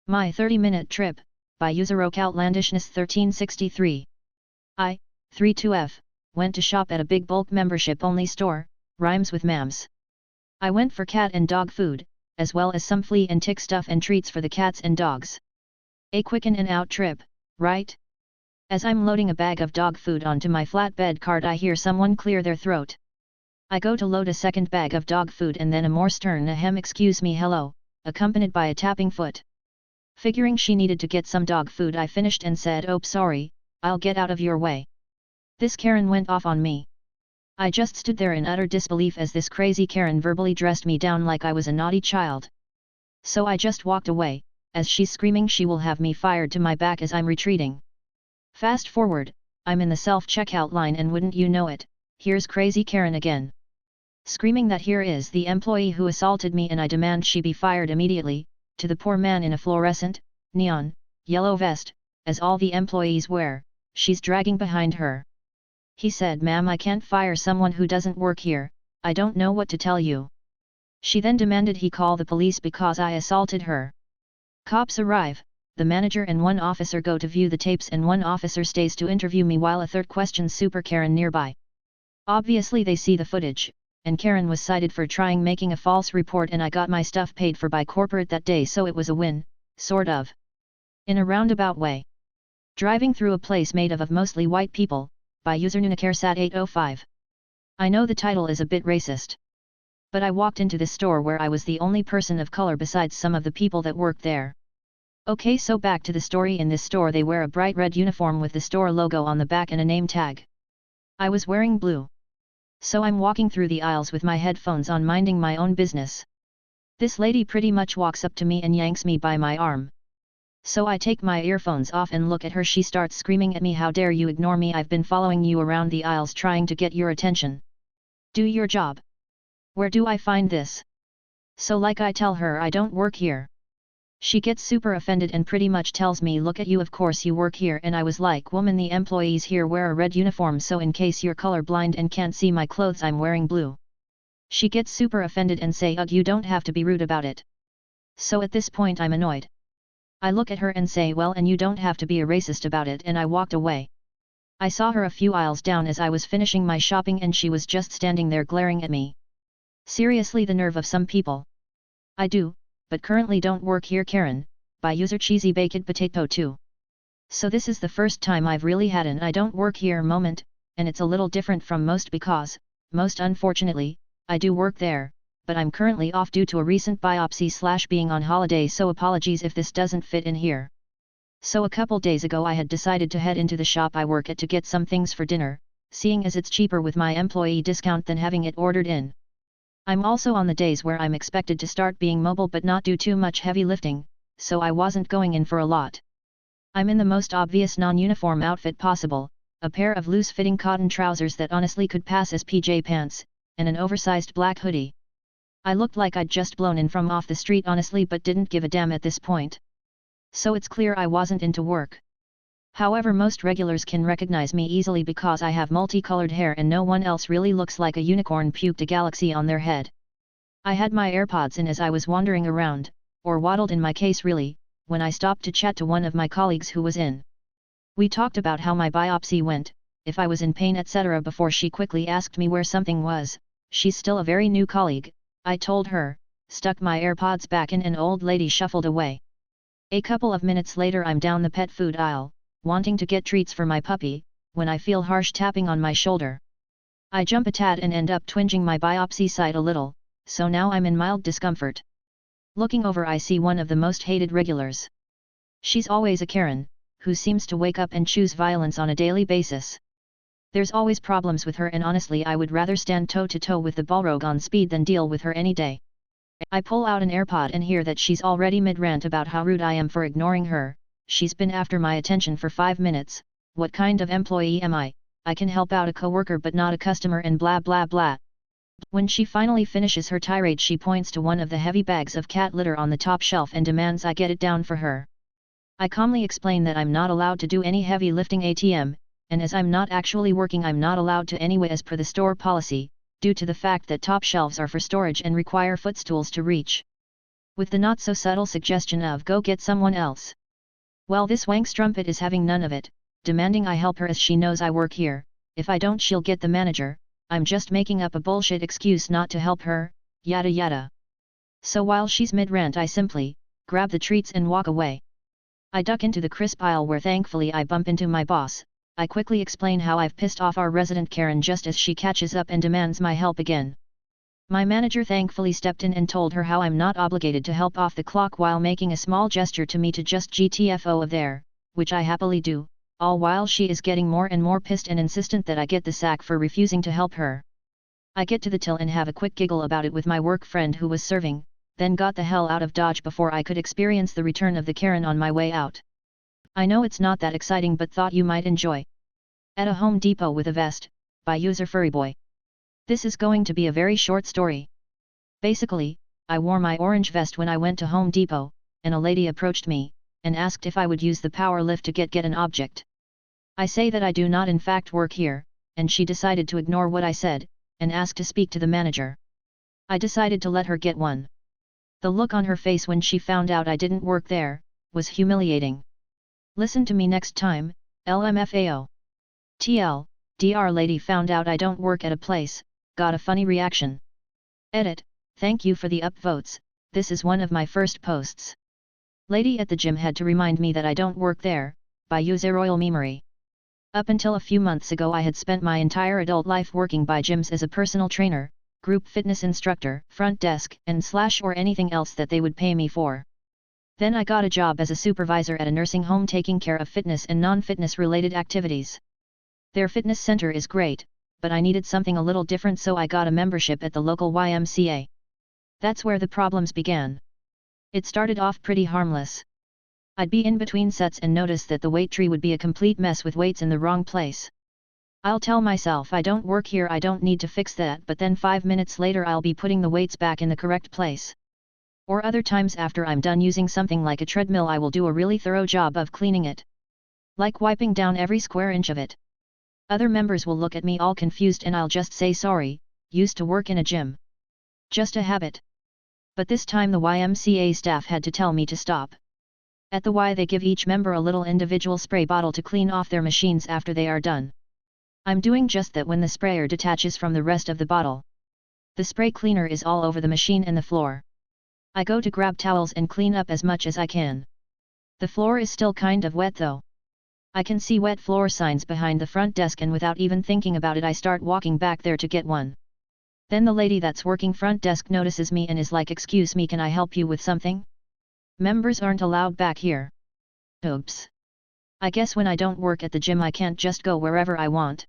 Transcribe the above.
My 30-minute trip, by user Outlandishness 1363. 32F, went to shop at a big bulk membership-only store, rhymes with mams. I went for cat and dog food, as well as some flea and tick stuff and treats for the cats and dogs. A quick in and out trip, right? As I'm loading a bag of dog food onto my flatbed cart, I hear someone clear their throat. I go to load a second bag of dog food and then a more stern ahem excuse me hello, accompanied by a tapping foot. Figuring she needed to get some dog food, I finished and said, "Oh sorry, I'll get out of your way." This Karen went off on me. I just stood there in utter disbelief as this crazy Karen verbally dressed me down like I was a naughty child. So I just walked away, as she's screaming she will have me fired to my back as I'm retreating. Fast forward, I'm in the self-checkout line and wouldn't you know it, here's crazy Karen again. Screaming that here is the employee who assaulted me and I demand she be fired immediately, to the poor man in a fluorescent, neon, yellow vest, as all the employees wear, she's dragging behind her. He said, "Ma'am, I can't fire someone who doesn't work here, I don't know what to tell you." She then demanded he call the police because I assaulted her. Cops arrive, the manager and one officer go to view the tapes and one officer stays to interview me while a third questions Super Karen nearby. Obviously they see the footage, and Karen was cited for trying making a false report and I got my stuff paid for by corporate that day, so it was a win, sort of. In a roundabout way. Driving through a place made of mostly white people, by user NunaCareSat805. I know the title is a bit racist. But I walked into this store where I was the only person of color besides some of the people that worked there. Okay, so back to the story. In this store they wear a bright red uniform with the store logo on the back and a name tag. I was wearing blue. So I'm walking through the aisles with my headphones on minding my own business. This lady pretty much walks up to me and yanks me by my arm. So I take my earphones off and look at her. She starts screaming at me, "How dare you ignore me, I've been following you around the aisles trying to get your attention. Do your job. Where do I find this?" So like I tell her I don't work here. She gets super offended and pretty much tells me, "Look at you, of course you work here," and I was like, "Woman, the employees here wear a red uniform, so in case you're color blind and can't see my clothes, I'm wearing blue." She gets super offended and say, "Ugh, you don't have to be rude about it." So at this point I'm annoyed. I look at her and say, "Well, and you don't have to be a racist about it," and I walked away. I saw her a few aisles down as I was finishing my shopping and she was just standing there glaring at me. Seriously, the nerve of some people. I do, but currently don't work here, Karen, by user Cheesy Baked Potato 2. So this is the first time I've really had an "I don't work here" moment, and it's a little different from most because, most unfortunately, I do work there, but I'm currently off due to a recent biopsy/being on holiday, so apologies if this doesn't fit in here. So a couple days ago I had decided to head into the shop I work at to get some things for dinner, seeing as it's cheaper with my employee discount than having it ordered in. I'm also on the days where I'm expected to start being mobile but not do too much heavy lifting, so I wasn't going in for a lot. I'm in the most obvious non-uniform outfit possible, a pair of loose-fitting cotton trousers that honestly could pass as PJ pants, and an oversized black hoodie. I looked like I'd just blown in from off the street honestly, but didn't give a damn at this point. So it's clear I wasn't into work. However, most regulars can recognize me easily because I have multicolored hair and no one else really looks like a unicorn puked a galaxy on their head. I had my AirPods in as I was wandering around, or waddled in my case really, when I stopped to chat to one of my colleagues who was in. We talked about how my biopsy went, if I was in pain etc. before she quickly asked me where something was. She's still a very new colleague, I told her, stuck my AirPods back in, and an old lady shuffled away. A couple of minutes later I'm down the pet food aisle, wanting to get treats for my puppy, when I feel harsh tapping on my shoulder. I jump a tad and end up twinging my biopsy site a little, so now I'm in mild discomfort. Looking over I see one of the most hated regulars. She's always a Karen, who seems to wake up and choose violence on a daily basis. There's always problems with her, and honestly I would rather stand toe-to-toe with the Balrog on speed than deal with her any day. I pull out an AirPod and hear that she's already mid-rant about how rude I am for ignoring her. She's been after my attention for 5 minutes, what kind of employee am I? I can help out a coworker but not a customer and blah blah blah. When she finally finishes her tirade she points to one of the heavy bags of cat litter on the top shelf and demands I get it down for her. I calmly explain that I'm not allowed to do any heavy lifting ATM, and as I'm not actually working I'm not allowed to anyway as per the store policy, due to the fact that top shelves are for storage and require footstools to reach. with the not-so-subtle suggestion of go get someone else. Well, this wank strumpet is having none of it, demanding I help her as she knows I work here. If I don't she'll get the manager. I'm just making up a bullshit excuse not to help her, yada yada. So while she's mid-rant I simply grab the treats and walk away. I duck into the crisp aisle where thankfully I bump into my boss. I quickly explain how I've pissed off our resident Karen just as she catches up and demands my help again. My manager thankfully stepped in and told her how I'm not obligated to help off the clock while making a small gesture to me to just GTFO of there, which I happily do, all while she is getting more and more pissed and insistent that I get the sack for refusing to help her. I get to the till and have a quick giggle about it with my work friend who was serving, then got the hell out of Dodge before I could experience the return of the Karen on my way out. I know it's not that exciting but thought you might enjoy. At a Home Depot with a vest, by user Furryboy. This is going to be a very short story. Basically, I wore my orange vest when I went to Home Depot, and a lady approached me, and asked if I would use the power lift to get an object. I say that I do not in fact work here, and she decided to ignore what I said, and asked to speak to the manager. I decided to let her get one. The look on her face when she found out I didn't work there, was humiliating. Listen to me next time, LMFAO. TL, Dr. Lady found out I don't work at a place, got a funny reaction. Edit, thank you for the upvotes, this is one of my first posts. Lady at the gym had to remind me that I don't work there, by user Royal Memory. Up until a few months ago I had spent my entire adult life working by gyms as a personal trainer, group fitness instructor, front desk, and / or anything else that they would pay me for. Then I got a job as a supervisor at a nursing home taking care of fitness and non-fitness related activities. Their fitness center is great, but I needed something a little different so I got a membership at the local YMCA. That's where the problems began. It started off pretty harmless. I'd be in between sets and notice that the weight tree would be a complete mess with weights in the wrong place. I'll tell myself I don't work here, I don't need to fix that, but then 5 minutes later I'll be putting the weights back in the correct place. Or other times after I'm done using something like a treadmill I will do a really thorough job of cleaning it. Like wiping down every square inch of it. Other members will look at me all confused and I'll just say sorry, used to work in a gym. Just a habit. But this time the YMCA staff had to tell me to stop. At the Y they give each member a little individual spray bottle to clean off their machines after they are done. I'm doing just that when the sprayer detaches from the rest of the bottle. The spray cleaner is all over the machine and the floor. I go to grab towels and clean up as much as I can. The floor is still kind of wet though. I can see wet floor signs behind the front desk and without even thinking about it I start walking back there to get one. Then the lady that's working front desk notices me and is like, "Excuse me, can I help you with something? Members aren't allowed back here." Oops. I guess when I don't work at the gym I can't just go wherever I want.